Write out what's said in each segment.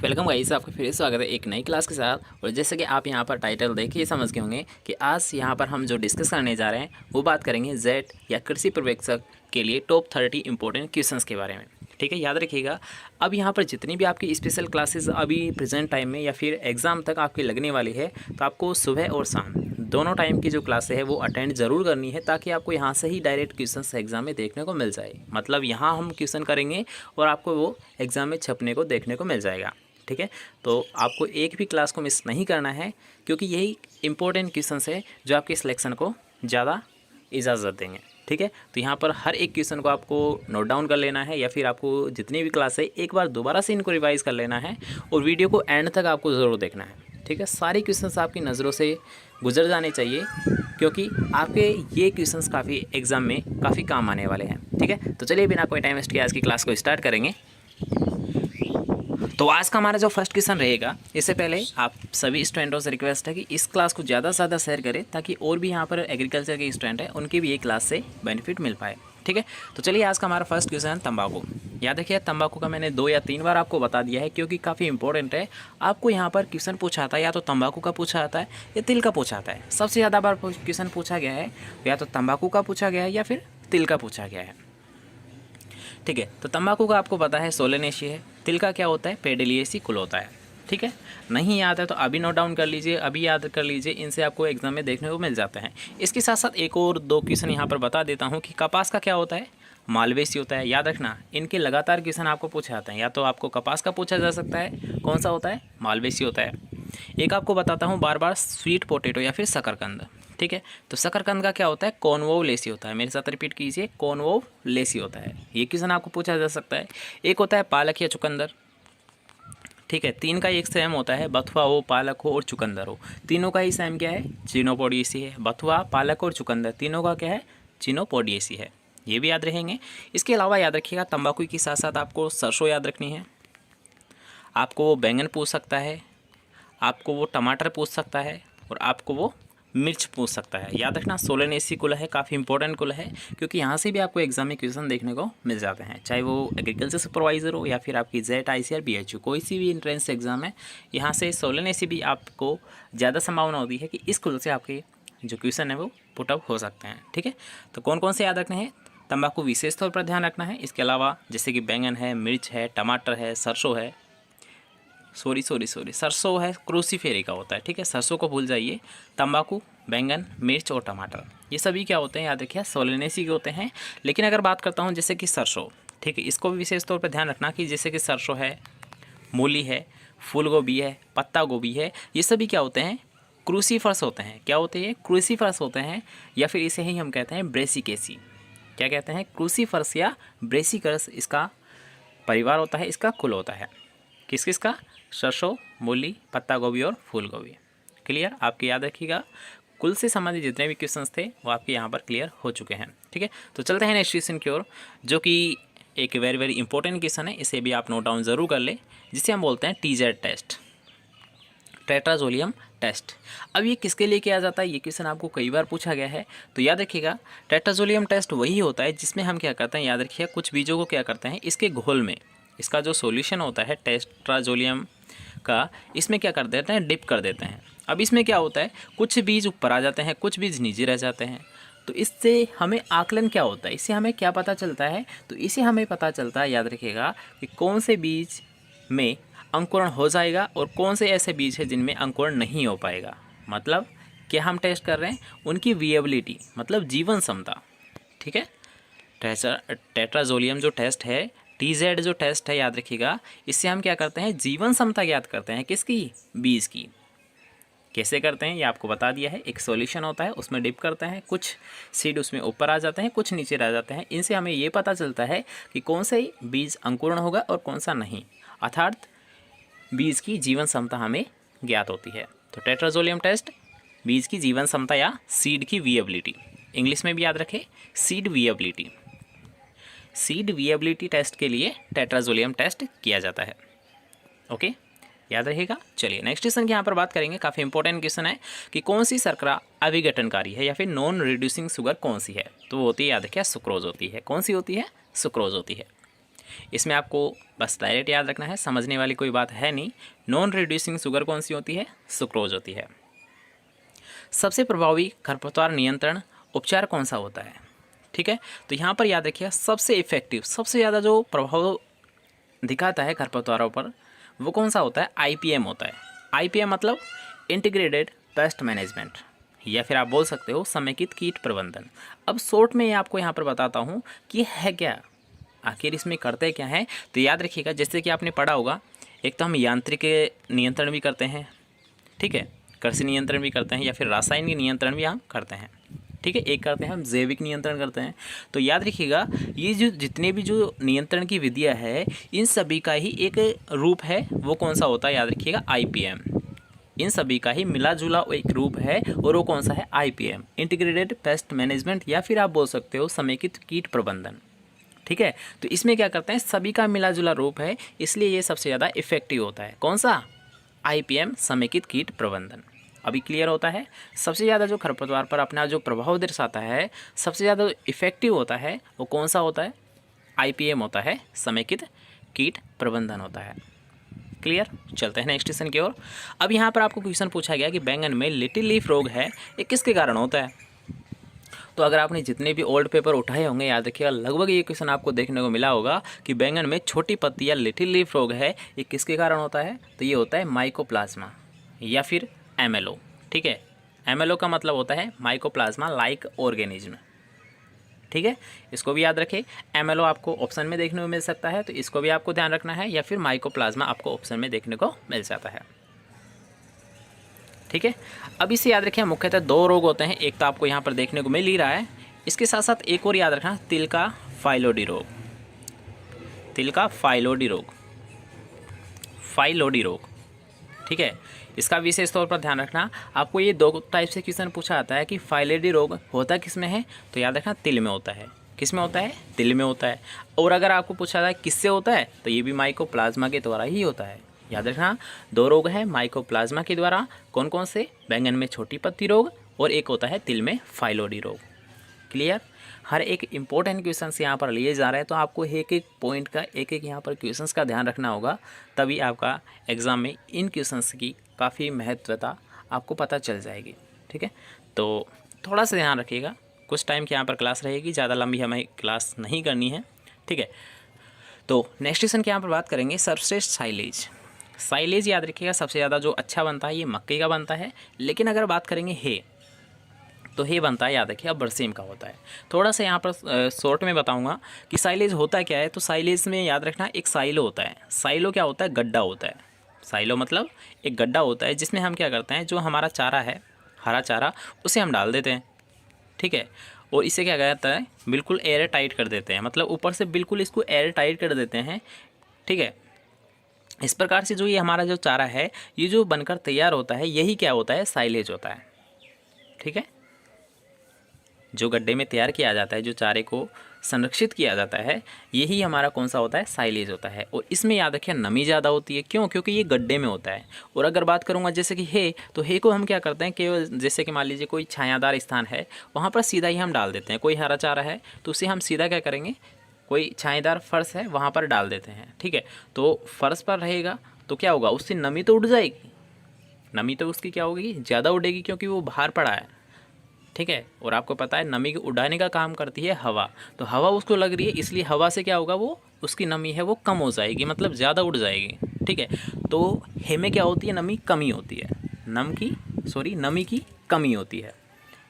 Welcome guys, आपका फिर से स्वागत है एक नई क्लास के साथ। और जैसे कि आप यहां पर टाइटल देख ही समझ गए होंगे कि आज यहां पर हम जो डिस्कस करने जा रहे हैं वो बात करेंगे जेट या कृषि पर्यवेक्षक के लिए टॉप 30 इंपॉर्टेंट क्वेश्चंस के बारे में। ठीक है, याद रखिएगा। अब यहाँ पर जितनी भी आपकी स्पेशल क्लासेस अभी प्रेजेंट टाइम में या फिर एग्ज़ाम तक आपकी लगने वाली है, तो आपको सुबह और शाम दोनों टाइम की जो क्लासेस है वो अटेंड ज़रूर करनी है, ताकि आपको यहाँ से ही डायरेक्ट क्वेश्चंस एग्जाम में देखने को मिल जाए। मतलब यहाँ हम क्वेश्चन करेंगे और आपको वो एग्ज़ाम में छपने को देखने को मिल जाएगा। ठीक है, तो आपको एक भी क्लास को मिस नहीं करना है, क्योंकि यही इंपॉर्टेंट क्वेश्चंस है जो आपके सिलेक्शन को ज़्यादा इजाज़त देंगे। ठीक है, तो यहाँ पर हर एक क्वेश्चन को आपको नोट डाउन कर लेना है, या फिर आपको जितनी भी क्लास है एक बार दोबारा से इनको रिवाइज़ कर लेना है और वीडियो को एंड तक आपको ज़रूर देखना है। ठीक है, सारे क्वेश्चंस आपकी नज़रों से गुजर जाने चाहिए, क्योंकि आपके ये क्वेश्चंस काफ़ी एग्ज़ाम में काफ़ी काम आने वाले हैं। ठीक है, तो चलिए बिना कोई टाइम वेस्ट किए आज की क्लास को स्टार्ट करेंगे। तो आज का हमारा जो फर्स्ट क्वेश्चन रहेगा, इससे पहले आप सभी स्टूडेंटों से रिक्वेस्ट है कि इस क्लास को ज़्यादा से ज़्यादा शेयर करें, ताकि और भी यहाँ पर एग्रीकल्चर के स्टूडेंट हैं उनकी भी ये क्लास से बेनिफिट मिल पाए। ठीक है, तो चलिए आज का हमारा फर्स्ट क्वेश्चन है तंबाकू। याद रखिए, तंबाकू का मैंने 2 या 3 बार आपको बता दिया है, क्योंकि काफ़ी इंपॉर्टेंट है। आपको यहाँ पर क्वेश्चन पूछा आता है, या तो तंबाकू का पूछा आता है या तिल का पूछा आता है। सबसे ज़्यादा बार क्वेश्चन पूछा गया है या तो तंबाकू का पूछा गया है या फिर तिल का पूछा गया है। ठीक है, तो तंबाकू का आपको पता है सोलेनेसी है, तिल का क्या होता है पेडिलिएसी कुल होता है। ठीक है, नहीं याद है तो अभी नोट डाउन कर लीजिए, अभी याद कर लीजिए, इनसे आपको एग्जाम में देखने को मिल जाते हैं। इसके साथ साथ एक और 2 क्वेश्चन यहाँ पर बता देता हूँ कि कपास का क्या होता है मालवेसी होता है। याद रखना, इनके लगातार क्वेश्चन आपको पूछे जाते हैं, या तो आपको कपास का पूछा जा सकता है, कौन सा होता है मालवेसी होता है। एक आपको बताता हूँ बार बार, स्वीट पोटैटो या फिर शकरकंद। ठीक है, तो शकरकंद का क्या होता है कॉर्नवोलेसी होता है। मेरे साथ रिपीट कीजिए, कॉर्नवोलेसी होता है। ये क्वेश्चन आपको पूछा जा सकता है। एक होता है पालक या चुकंदर। ठीक है, 3 का एक सेम होता है, बथुआ हो, पालक हो और चुकंदर हो। तीनों का ही सेम क्या है चिनोपोडिएसी है। बथुआ, पालक और चुकंदर तीनों का क्या है चिनोपोडिएसी है। ये भी याद रहेंगे। इसके अलावा याद रखिएगा, तंबाकू के साथ साथ आपको सरसों याद रखनी है, आपको वो बैंगन पूछ सकता है, आपको वो टमाटर पूछ सकता है, और आपको वो मिर्च पूछ सकता है। याद रखना, सोलेनेसी कुल है, काफ़ी इंपॉर्टेंट कुल है, क्योंकि यहाँ से भी आपको एग्जाम में क्वेश्चन देखने को मिल जाते हैं, चाहे वो एग्रीकल्चर सुपरवाइजर हो या फिर आपकी जेट ICR BHU कोई सी भी इंट्रेंस एग्जाम है। यहाँ से सोलेनेसी भी आपको ज़्यादा संभावना होती है कि इस कुल से आपके जो क्वेश्चन है वो पुटअप हो सकते हैं। ठीक है, तो कौन कौन से याद रखने हैं, तंबाकू विशेष तौर पर ध्यान रखना है। इसके अलावा जैसे कि बैंगन है, मिर्च है, टमाटर है, सरसों है, सॉरी सरसों है, क्रूसीफेरी का होता है। ठीक है, सरसों को भूल जाइए। तंबाकू, बैंगन, मिर्च और टमाटर ये सभी क्या होते हैं याद रखिए सोलेनेसी के होते हैं। लेकिन अगर बात करता हूँ जैसे कि सरसों, ठीक है, इसको भी विशेष तौर पर ध्यान रखना कि जैसे कि सरसों है, मूली है, फूल गोभी है, पत्ता गोभी है, ये सभी क्या होते हैं क्रूसीफर्स होते हैं। क्या होते हैं क्रूसीफर्स होते हैं, या फिर इसे ही हम कहते हैं ब्रेसिकेसी। क्या कहते हैं क्रूसीफर्स या ब्रेसिकर्स, इसका परिवार होता है, इसका कुल होता है। किस किस का सरसों, मूली, पत्ता गोभी और फूल गोभी। क्लियर, आपके याद रखिएगा, कुल से संबंधित जितने भी क्वेश्चंस थे वो आपके यहाँ पर क्लियर हो चुके हैं। ठीक है, तो चलते हैं नेक्स्ट क्वेश्चन की ओर, जो कि एक वेरी वेरी इंपॉर्टेंट क्वेश्चन है। इसे भी आप नोट डाउन ज़रूर कर ले, जिसे हम बोलते हैं TZ टेस्ट, टेट्राजोलियम टेस्ट। अब ये किसके लिए किया जाता है, ये क्वेश्चन आपको कई बार पूछा गया है। तो याद रखिएगा, टेट्राजोलियम टेस्ट वही होता है जिसमें हम क्या करते हैं, याद रखिए, कुछ बीजों को क्या करते हैं इसके घोल में, इसका जो सॉल्यूशन होता है टेट्राजोलियम का, इसमें क्या कर देते हैं डिप कर देते हैं। अब इसमें क्या होता है, कुछ बीज ऊपर आ जाते हैं, कुछ बीज नीचे रह जाते हैं। तो इससे हमें आकलन क्या होता है, इससे हमें क्या पता चलता है, तो इसे हमें पता चलता है, याद रखिएगा, कि कौन से बीज में अंकुरण हो जाएगा और कौन से ऐसे बीज है जिनमें अंकुरण नहीं हो पाएगा। मतलब क्या हम टेस्ट कर रहे हैं उनकी विएबिलिटी, मतलब जीवन क्षमता। ठीक है, टेट्राजोलियम जो टेस्ट है, TZ जो टेस्ट है, याद रखिएगा, इससे हम क्या करते हैं जीवन क्षमता ज्ञात करते हैं, किसकी बीज की। कैसे करते हैं ये आपको बता दिया है। एक सॉल्यूशन होता है, उसमें डिप करते हैं, कुछ सीड उसमें ऊपर आ जाते हैं, कुछ नीचे रह जाते हैं। इनसे हमें ये पता चलता है कि कौन से बीज अंकुरण होगा और कौन सा नहीं, अर्थात बीज की जीवन क्षमता हमें ज्ञात होती है। तो टेट्राजोलियम टेस्ट बीज की जीवन क्षमता या सीड की विएबिलिटी, इंग्लिश में भी याद रखें seed viability, seed viability test के लिए टेट्राजोलियम टेस्ट किया जाता है। ओके, याद रहेगा। चलिए नेक्स्ट क्वेश्चन की यहाँ पर बात करेंगे, काफ़ी इंपॉर्टेंट क्वेश्चन है कि कौन सी शर्करा अविघटनकारी है या फिर नॉन रिड्यूसिंग शुगर कौन सी है। तो वो होती है, याद रखिए, सुक्रोज होती है। कौन सी होती है, सुक्रोज होती है। इसमें आपको बस डायरेक्ट याद रखना है, समझने वाली कोई बात है नहीं। नॉन रिड्यूसिंग शुगर कौन सी होती है? सुक्रोज होती है। सबसे प्रभावी खरपतवार नियंत्रण उपचार कौन सा होता है? ठीक है, तो यहाँ पर याद रखिएगा सबसे इफेक्टिव, सबसे ज़्यादा जो प्रभाव दिखाता है खरपतवारों पर वो कौन सा होता है? IPM होता है। IPM मतलब इंटीग्रेटेड पेस्ट मैनेजमेंट, या फिर आप बोल सकते हो समेकित कीट प्रबंधन। अब शॉर्ट में आपको यहाँ पर बताता हूँ कि है क्या, आखिर इसमें करते क्या है। तो याद रखिएगा, जैसे कि आपने पढ़ा होगा, एक तो हम यांत्रिक नियंत्रण भी करते हैं, ठीक है, कृषि नियंत्रण भी करते हैं, या फिर रासायनिक नियंत्रण भी हम करते हैं, ठीक है, एक करते हैं हम जैविक नियंत्रण करते हैं। तो याद रखिएगा ये जो जितने भी जो नियंत्रण की विधियाँ है इन सभी का ही एक रूप है, वो कौन सा होता है? याद रखिएगा IPM। इन सभी का ही मिला जुला एक रूप है, और वो कौन सा है? IPM, इंटीग्रेटेड पेस्ट मैनेजमेंट, या फिर आप बोल सकते हो समेकित कीट प्रबंधन, ठीक है। तो इसमें क्या करते हैं, सभी का मिला जुला रूप है, इसलिए ये सबसे ज़्यादा इफेक्टिव होता है। कौन सा? IPM, समेकित कीट प्रबंधन। अभी क्लियर होता है? सबसे ज़्यादा जो खरपतवार पर अपना जो प्रभाव दर्शाता है, सबसे ज़्यादा इफेक्टिव होता है, वो कौन सा होता है? IPM होता है, समेकित कीट प्रबंधन होता है। क्लियर? चलते हैं नेक्स्ट क्वेश्चन की ओर। अब यहाँ पर आपको क्वेश्चन पूछा गया कि बैंगन में लिटिल लीफ रोग है, ये किसके कारण होता है? तो अगर आपने जितने भी ओल्ड पेपर उठाए होंगे, याद रखिएगा लगभग ये क्वेश्चन आपको देखने को मिला होगा कि बैंगन में छोटी पत्ती या लिटिल लीफ रोग है, ये किसके कारण होता है? तो ये होता है माइकोप्लाज्मा या फिर MLO, ठीक है। MLO का मतलब होता है माइकोप्लाज्मा लाइक ऑर्गेनिज्म, ठीक है, इसको भी याद रखें। MLO आपको ऑप्शन में देखने को मिल सकता है, तो इसको भी आपको ध्यान रखना है, या फिर माइकोप्लाज्मा आपको ऑप्शन में देखने को मिल जाता है, ठीक है। अब इसे याद रखें, मुख्यतः 2 रोग होते हैं, एक तो आपको यहाँ पर देखने को मिल ही रहा है, इसके साथ साथ एक और याद रखना, तिल का फाइलोडी रोग, तिल का फाइलोडी रोग, फाइलोडी रोग, ठीक है। इसका विशेष तौर पर ध्यान रखना, आपको ये 2 टाइप से क्वेश्चन पूछा जाता है कि फाइलोडी रोग होता किस में है, तो याद रखना तिल में होता है। किस में होता है? तिल में होता है। और अगर आपको पूछा जाए किससे होता है, तो ये भी माइकोप्लाज्मा के द्वारा ही होता है। याद रखना 2 रोग हैं माइकोप्लाज्मा के द्वारा, कौन कौन से? बैंगन में छोटी पत्ती रोग, और एक होता है तिल में फाइलोडी रोग। क्लियर? हर एक इंपॉर्टेंट क्वेश्चंस यहाँ पर लिए जा रहे हैं, तो आपको एक एक पॉइंट का, एक एक यहाँ पर क्वेश्चंस का ध्यान रखना होगा, तभी आपका एग्ज़ाम में इन क्वेश्चंस की काफ़ी महत्वता आपको पता चल जाएगी, ठीक है। तो थोड़ा सा ध्यान रखिएगा, कुछ टाइम की यहाँ पर क्लास रहेगी, ज़्यादा लंबी हमें क्लास नहीं करनी है, ठीक है। तो नेक्स्ट क्वेश्चन की यहाँ पर बात करेंगे, सर्वश्रेष्ठ साइलेज। साइलेज याद रखिएगा सबसे ज़्यादा जो अच्छा बनता है ये मक्के का बनता है, लेकिन अगर बात करेंगे हे, तो हे बनता है, याद रखिए, बरसीम का होता है। थोड़ा सा यहाँ पर शॉर्ट में बताऊंगा कि साइलेज होता क्या है। तो साइलेज में याद रखना एक साइलो होता है। साइलो क्या होता है? गड्ढा होता है। साइलो मतलब एक गड्ढा होता है जिसमें हम क्या करते हैं, जो हमारा चारा है, हरा चारा, उसे हम डाल देते हैं, ठीक है। और इसे क्या कहता है, बिल्कुल एयर टाइट कर देते हैं, मतलब ऊपर से बिल्कुल इसको एयर टाइट कर देते हैं, ठीक है। इस प्रकार से जो ये हमारा जो चारा है, ये जो बनकर तैयार होता है, यही क्या होता है? साइलेज होता है, ठीक है। जो गड्ढे में तैयार किया जाता है, जो चारे को संरक्षित किया जाता है, यही हमारा कौन सा होता है? साइलेज होता है। और इसमें याद रखिए नमी ज़्यादा होती है, क्यों? क्योंकि ये गड्ढे में होता है। और अगर बात करूँगा जैसे कि हे, तो हे को हम क्या करते हैं, केवल जैसे कि मान लीजिए कोई छायादार स्थान है, वहाँ पर सीधा ही हम डाल देते हैं। कोई हरा चारा है तो उसे हम सीधा क्या करेंगे, कोई छायादार फर्श है वहाँ पर डाल देते हैं, ठीक है। तो फर्श पर रहेगा तो क्या होगा, उससे नमी तो उड़ जाएगी, नमी तो उसकी क्या होगी, ज़्यादा उड़ेगी, क्योंकि वो बाहर पड़ा है, ठीक है। और आपको पता है नमी को उड़ाने का काम करती है हवा, तो हवा उसको लग रही है, इसलिए हवा से क्या होगा, वो उसकी नमी है वो कम हो जाएगी, मतलब ज़्यादा उड़ जाएगी, ठीक है। तो हे में क्या होती है, नमी कमी होती है, नमी की कमी होती है।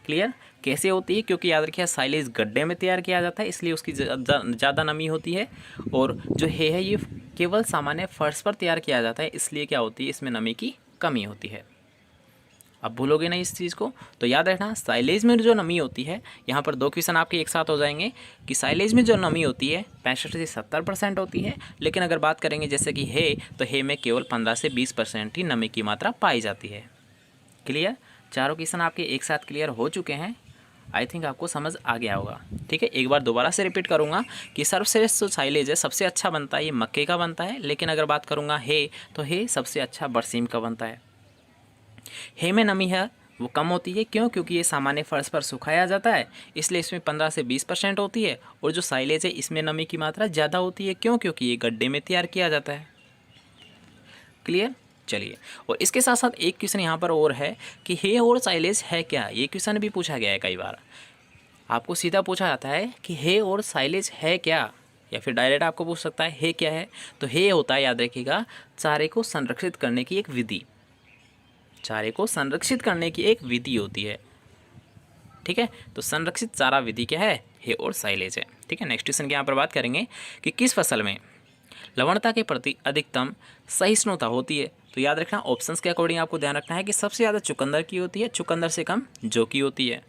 क्लियर? कैसे होती है? क्योंकि याद रखिए साइलेज गड्ढे में तैयार किया जाता है, इसलिए उसकी ज़्यादा नमी होती है। और जो हे है ये केवल सामान्य फर्श पर तैयार किया जाता है, इसलिए क्या होती है, इसमें नमी की कमी होती है। अब भूलोगे ना इस चीज़ को, तो याद रखना साइलेज में जो नमी होती है, यहाँ पर 2 क्वेश्चन आपके एक साथ हो जाएंगे कि साइलेज में जो नमी होती है 65 से 70% होती है, लेकिन अगर बात करेंगे जैसे कि हे, तो हे में केवल 15 से 20% ही नमी की मात्रा पाई जाती है। क्लियर? चारों क्वेश्चन आपके एक साथ क्लियर हो चुके हैं, आई थिंक आपको समझ आ गया होगा, ठीक है। एक बार दोबारा से रिपीट करूँगा कि सर्वश्रेष्ठ जो साइलेज है सबसे अच्छा बनता है ये मक्के का बनता है, लेकिन अगर बात करूँगा हे, तो हे सबसे अच्छा बरसीम का बनता है। हे में नमी है वो कम होती है। क्यों? क्योंकि ये सामान्य फर्श पर सुखाया जाता है, इसलिए इसमें 15 से 20% होती है। और जो साइलेज है इसमें नमी की मात्रा ज़्यादा होती है। क्यों? क्योंकि ये गड्ढे में तैयार किया जाता है। क्लियर? चलिए, और इसके साथ साथ एक क्वेश्चन यहाँ पर और है कि हे और साइलेज है क्या। ये क्वेश्चन भी पूछा गया है कई बार। आपको सीधा पूछा जाता है कि हे और साइलेज है क्या, या फिर डायरेक्ट आपको पूछ सकता है हे क्या है। तो हे होता है, याद रखिएगा, चारे को संरक्षित करने की एक विधि। चारे को संरक्षित करने की एक विधि होती है। ठीक है, तो संरक्षित चारा विधि क्या है? हे और साइलेज है। ठीक है, नेक्स्ट क्वेश्चन की यहाँ पर बात करेंगे कि किस फसल में लवणता के प्रति अधिकतम सहिष्णुता होती है। तो याद रखना, ऑप्शंस के अकॉर्डिंग आपको ध्यान रखना है कि सबसे ज़्यादा चुकंदर की होती है, चुकंदर से कम जौ की होती है।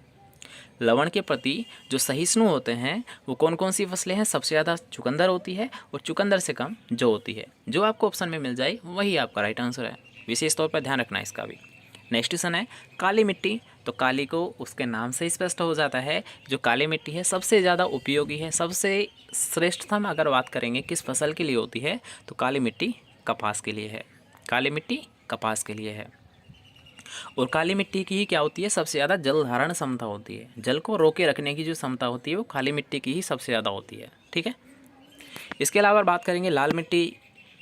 लवण के प्रति जो सहिष्णु होते हैं वो कौन कौन सी फसलें हैं? सबसे ज़्यादा चुकंदर होती है और चुकंदर से कम जौ होती है। जो आपको ऑप्शन में मिल जाए वही आपका राइट आंसर है। विशेष तौर पर ध्यान रखना है इसका भी। नेक्स्ट क्वेश्चन है काली मिट्टी। तो काली को उसके नाम से स्पष्ट हो जाता है, जो काली मिट्टी है सबसे ज़्यादा उपयोगी है, सबसे श्रेष्ठतम अगर बात करेंगे किस फसल के लिए होती है तो काली मिट्टी कपास के लिए है। काली मिट्टी कपास के लिए है। और काली मिट्टी की ही क्या होती है? सबसे ज़्यादा जल धारण क्षमता होती है। जल को रोके रखने की जो क्षमता होती है वो काली मिट्टी की ही सबसे ज़्यादा होती है। ठीक है, इसके अलावा बात करेंगे लाल मिट्टी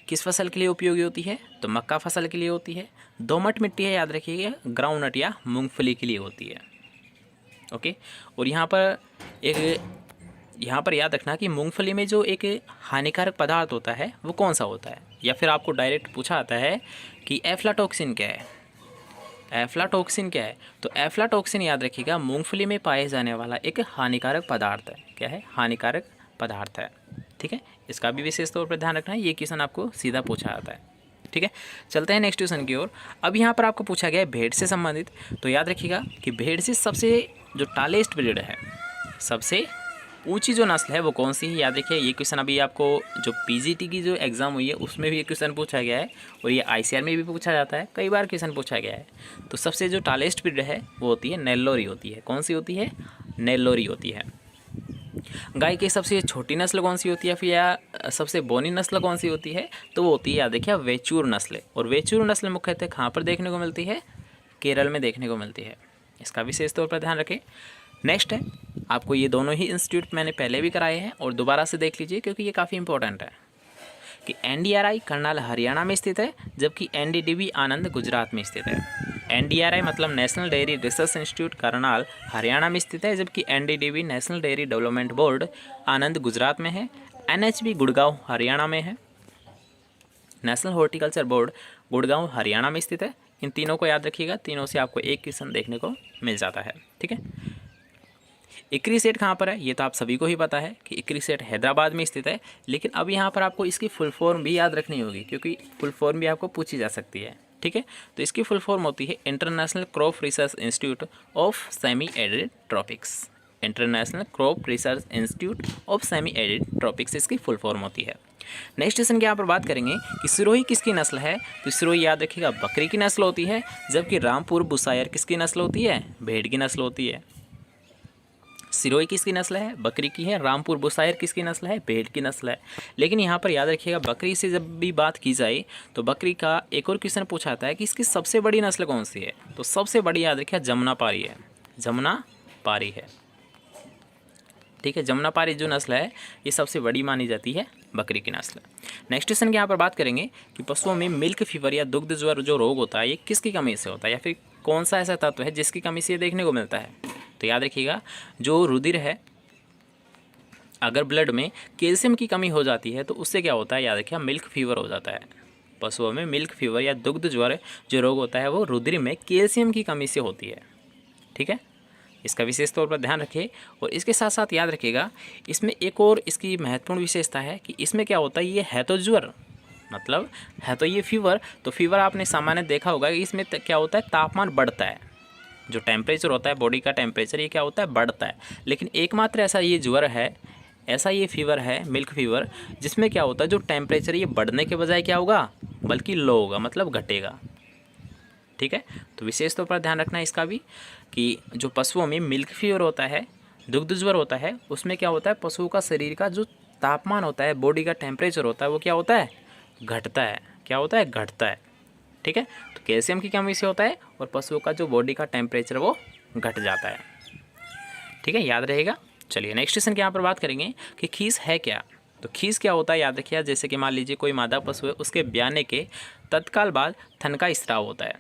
किस फसल के लिए उपयोगी होती है? तो मक्का फसल के लिए होती है। दोमट मिट्टी है, याद रखिएगा, ग्राउंडनट या मूंगफली के लिए होती है। ओके, और यहाँ पर याद रखना कि मूंगफली में जो एक हानिकारक पदार्थ होता है वो कौन सा होता है, या फिर आपको डायरेक्ट पूछा जाता है कि एफ्लाटॉक्सिन क्या है। एफ्लाटॉक्सिन क्या है? तो एफ्लाटॉक्सिन याद रखिएगा मूंगफली में पाए जाने वाला एक हानिकारक पदार्थ है। क्या है? हानिकारक पदार्थ है। ठीक है, इसका भी विशेष तौर पर ध्यान रखना है। ये क्वेश्चन आपको सीधा पूछा जाता है। ठीक है, चलते हैं नेक्स्ट क्वेश्चन की ओर। अब यहाँ पर आपको पूछा गया है भेड़ से संबंधित। तो याद रखिएगा कि भेड़ से सबसे जो टालेस्ट ब्रीड है, सबसे ऊंची जो नस्ल है वो कौन सी है? याद रखिए, ये क्वेश्चन अभी आपको जो पीजीटी की जो एग्ज़ाम हुई है उसमें भी ये क्वेश्चन पूछा गया है, और ये आईसीआर में भी पूछा जाता है, कई बार क्वेश्चन पूछा गया है। तो सबसे जो टालेस्ट ब्रीड है वो होती है नेल्लोरी होती है। कौन सी होती है? नेल्लोरी होती है। गाय की सबसे छोटी नस्ल कौन सी होती है, फिर या सबसे बोनी नस्ल कौन सी होती है? तो वो होती है, याद रखिए, वेचूर नस्ल। और वेचूर नस्ल मुख्यतः कहाँ पर देखने को मिलती है? केरल में देखने को मिलती है। इसका विशेष तौर पर ध्यान रखें। नेक्स्ट है, आपको ये दोनों ही इंस्टीट्यूट मैंने पहले भी कराए हैं और दोबारा से देख लीजिए क्योंकि ये काफ़ी इंपॉर्टेंट है कि एनडीआरआई करनाल हरियाणा में स्थित है, जबकि एनडीडीबी आनंद गुजरात में स्थित है। एनडीआरआई मतलब national dairy research institute Karnal Haryana में स्थित है, जबकि NDDB national dairy development board Anand Gujarat में है। एनएचबी गुड़गांव हरियाणा में है। National horticulture board Gurgaon Haryana में स्थित है। इन तीनों को याद रखिएगा, तीनों से आपको एक क्वेश्चन देखने को मिल जाता है। ठीक है, इक्री सेट कहाँ पर है? ये तो आप सभी को ही पता है कि इक्री सेट हैदराबाद में स्थित है, लेकिन अब यहाँ पर आपको इसकी फुल फॉर्म भी याद रखनी होगी क्योंकि फुल फॉर्म भी आपको पूछी जा सकती है। ठीक है, तो इसकी फुल फॉर्म होती है international crop research institute of semi arid tropics. International crop research institute of semi arid tropics इसकी फुल फॉर्म होती है। नेक्स्ट क्वेश्चन की यहाँ पर बात करेंगे कि सिरोही किसकी नस्ल है? तो सिरोही याद रखिएगा बकरी की नस्ल होती है, जबकि रामपुर बुसायर किसकी नस्ल होती है? भेड़ की नस्ल होती है। सिरोही किसकी नस्ल है? बकरी की है। रामपुर बुसायर किसकी नस्ल है? भेड़ की नस्ल है। लेकिन यहाँ पर याद रखिएगा बकरी से जब भी बात की जाए तो बकरी का एक और क्वेश्चन पूछा जाता है कि इसकी सबसे बड़ी नस्ल कौन सी है? तो सबसे बड़ी याद रखिएगा जमुनापारी है। जमुनापारी है। ठीक है, जमुनापारी जो नस्ल है ये सबसे बड़ी मानी जाती है बकरी की नस्ल। नेक्स्ट क्वेश्चन की यहाँ पर बात करेंगे कि पशुओं में मिल्क फीवर या दुग्ध ज्वर जो रोग होता है ये किसकी कमी से होता है, या फिर कौन सा ऐसा तत्व है जिसकी कमी से ये देखने को मिलता है? तो याद रखिएगा जो रुधिर है, अगर ब्लड में कैल्शियम की कमी हो जाती है तो उससे क्या होता है? याद रखिएगा मिल्क फीवर हो जाता है। पशुओं में मिल्क फीवर या दुग्ध ज्वर जो रोग होता है वो रुधिर में कैल्शियम की कमी से होती है। ठीक है, इसका विशेष तौर पर ध्यान रखिए। और इसके साथ साथ याद रखिएगा इसमें एक और इसकी महत्वपूर्ण विशेषता है कि इसमें क्या होता है, ये है तो ज्वर, मतलब है तो ये फीवर। तो फीवर आपने सामान्य देखा होगा कि इसमें क्या होता है, तापमान बढ़ता है, जो टेम्परेचर होता है बॉडी का टेम्परेचर ये क्या होता है, बढ़ता है। लेकिन एकमात्र ऐसा ये ज्वर है, ऐसा ये फीवर है मिल्क फीवर, जिसमें क्या होता है जो टेम्परेचर ये बढ़ने के बजाय क्या होगा, बल्कि लो होगा, मतलब घटेगा। ठीक है, तो विशेष तौर पर ध्यान रखना है इसका भी कि जो पशुओं में मिल्क फीवर होता है, दुग्ध ज्वर होता है, उसमें क्या होता है पशुओं का शरीर का जो तापमान होता है, बॉडी का टेम्परेचर होता है वो क्या होता है, घटता है। क्या होता है, घटता है। ठीक है। तो कैल्शियम की कमी से होता है और पशुओं का जो बॉडी का टेम्परेचर वो घट जाता है, ठीक है, याद रहेगा। चलिए नेक्स्ट क्वेश्चन की यहाँ पर बात करेंगे कि खीस है क्या। तो खीस क्या होता है, याद रखिए, जैसे कि मान लीजिए कोई मादा पशु है, उसके ब्याने के तत्काल बाद थन का स्राव होता है,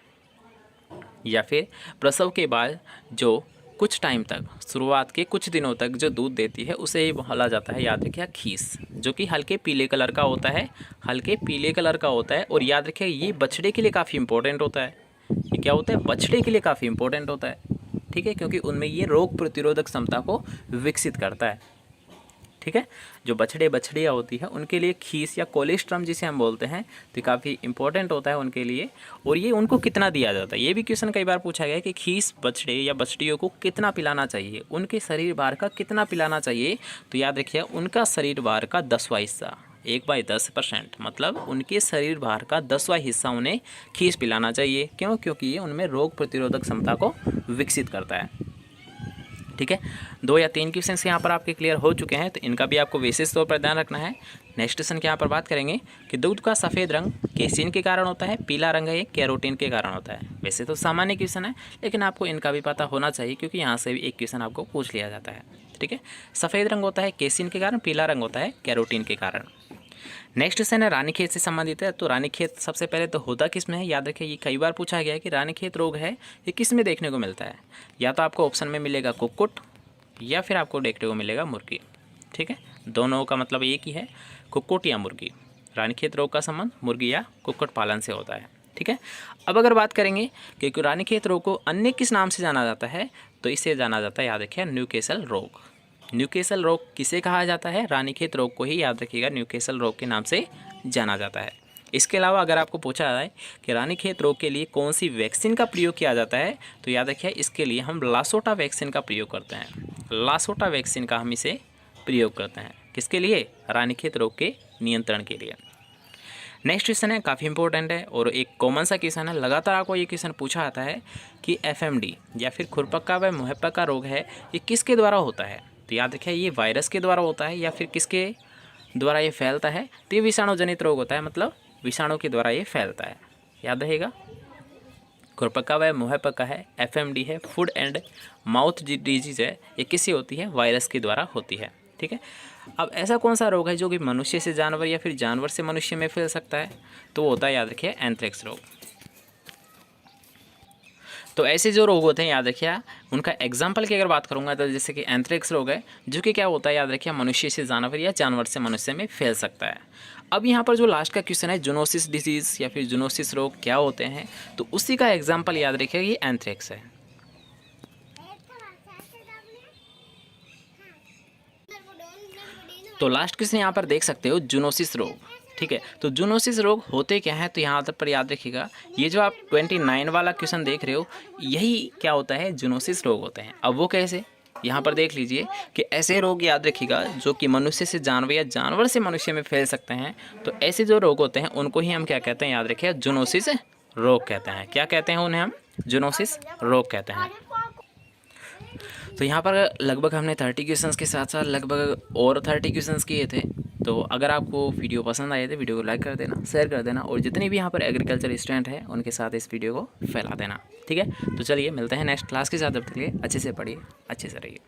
या फिर प्रसव के बाद जो कुछ टाइम तक, शुरुआत के कुछ दिनों तक जो दूध देती है उसे ही बोला जाता है, याद रखिए, खीस, जो कि हल्के पीले कलर का होता है, हल्के पीले कलर का होता है। और याद रखिए ये बछड़े के लिए काफ़ी इंपॉर्टेंट होता है। ये क्या होता है, बछड़े के लिए काफ़ी इंपॉर्टेंट होता है, ठीक है, क्योंकि उनमें ये रोग प्रतिरोधक क्षमता को विकसित करता है, ठीक है। जो बछड़े बछड़ियाँ होती है उनके लिए खीस या कोलेस्ट्रम जिसे हम बोलते हैं, तो काफ़ी इंपॉर्टेंट होता है उनके लिए। और ये उनको कितना दिया जाता है, ये भी क्वेश्चन कई बार पूछा गया है कि खीस बछड़े या बछड़ियों को कितना पिलाना चाहिए, उनके शरीर भार का कितना पिलाना चाहिए। तो याद रखिए उनका शरीर भार का 10वां हिस्सा, 1/10%, मतलब उनके शरीर भार का 10वां हिस्सा उन्हें खीस पिलाना चाहिए। क्यों, क्योंकि ये उनमें रोग प्रतिरोधक क्षमता को विकसित करता है, ठीक है। 2 या 3 क्वेश्चन यहाँ पर आपके क्लियर हो चुके हैं, तो इनका भी आपको विशेष तौर पर ध्यान रखना है। नेक्स्ट क्वेश्चन के यहाँ पर बात करेंगे कि दूध का सफ़ेद रंग केसिन के कारण होता है, पीला रंग है ये कैरोटीन के कारण होता है। वैसे तो सामान्य क्वेश्चन है, लेकिन आपको इनका भी पता होना चाहिए, क्योंकि यहाँ से भी एक क्वेश्चन आपको पूछ लिया जाता है, ठीक है। सफ़ेद रंग होता है केसिन के कारण, पीला रंग होता है कैरोटीन के कारण। नेक्स्ट क्वेश्चन है रानीखेत से संबंधित है। तो रानीखेत सबसे पहले तो होता किस में है, याद रखिए ये कई बार पूछा गया है कि रानीखेत रोग है ये किस में देखने को मिलता है। या तो आपको ऑप्शन में मिलेगा कुक्कुट, या फिर आपको देखने को मिलेगा मुर्गी, ठीक है। दोनों का मतलब एक ही है, कुक्कुट या मुर्गी। रानीखेत रोग का संबंध मुर्गी या कुक्कुट पालन से होता है, ठीक है। अब अगर बात करेंगे कि रानीखेत रोग को अन्य किस नाम से जाना जाता है, तो इसे जाना जाता है, याद रखिए, न्यूकेसल रोग। न्यूकेसल रोग किसे कहा जाता है, रानीखेत रोग को ही याद रखिएगा न्यूकेसल रोग के नाम से जाना जाता है। इसके अलावा अगर आपको पूछा जाए कि रानीखेत रोग के लिए कौन सी वैक्सीन का प्रयोग किया जाता है, तो याद रखिए इसके लिए हम लासोटा वैक्सीन का प्रयोग करते हैं। लासोटा वैक्सीन का हम इसे प्रयोग करते हैं, किसके लिए, रानीखेत रोग के नियंत्रण के लिए। नेक्स्ट क्वेश्चन है, काफ़ी इंपॉर्टेंट है और एक कॉमन सा क्वेश्चन है, लगातार आपको ये क्वेश्चन पूछा जाता है कि FMD या फिर खुरपक्का व मुहपक्का रोग है ये किसके द्वारा होता है। तो याद रखिए ये वायरस के द्वारा होता है, या फिर किसके द्वारा ये फैलता है, तो ये विषाणु जनित रोग होता है, मतलब विषाणु के द्वारा ये फैलता है, याद रहेगा। खुरपक्का व मुहपक्का है, FMD है, फूड एंड माउथ डिजीज है, ये किससे होती है, वायरस के द्वारा होती है, ठीक है। अब ऐसा कौन सा रोग है जो कि मनुष्य से जानवर या फिर जानवर से मनुष्य में फैल सकता है, तो वो होता है, याद रखिए, एंथ्रेक्स रोग। तो ऐसे जो रोग होते हैं, याद रखिए, उनका एग्जाम्पल की अगर बात करूंगा तो जैसे कि एंथ्रेक्स रोग है, जो कि क्या होता है, याद रखिए, मनुष्य से जानवर या जानवर से मनुष्य में फैल सकता है। अब यहाँ पर जो लास्ट का क्वेश्चन है, जूनोसिस डिजीज़ या फिर जूनोसिस रोग क्या होते हैं, तो उसी का एग्जाम्पल याद रखिए ये एंथ्रेक्स है। तो लास्ट क्वेश्चन यहाँ पर देख सकते हो, जूनोसिस रोग, ठीक है। तो जूनोसिस रोग होते क्या हैं, तो यहाँ पर याद रखिएगा, ये जो आप 29 वाला क्वेश्चन देख रहे हो, यही क्या होता है, जूनोसिस रोग होते हैं। अब वो कैसे, यहाँ पर देख लीजिए कि ऐसे रोग याद रखिएगा जो कि मनुष्य से जानवर या जानवर से मनुष्य में फैल सकते हैं। तो ऐसे जो रोग होते हैं उनको ही हम क्या कहते हैं, याद रखिए, जूनोसिस रोग कहते हैं। क्या कहते हैं उन्हें हम, जूनोसिस रोग कहते हैं। तो यहाँ पर लगभग हमने 30 क्वेश्चंस के साथ साथ लगभग और 30 क्वेश्चंस किए थे। तो अगर आपको वीडियो पसंद आए तो वीडियो को लाइक कर देना, शेयर कर देना, और जितने भी यहाँ पर एग्रीकल्चर स्टूडेंट हैं उनके साथ इस वीडियो को फैला देना, ठीक है। तो चलिए मिलते हैं नेक्स्ट क्लास के साथ, तब तक के लिए अच्छे से पढ़िए, अच्छे से रहिए।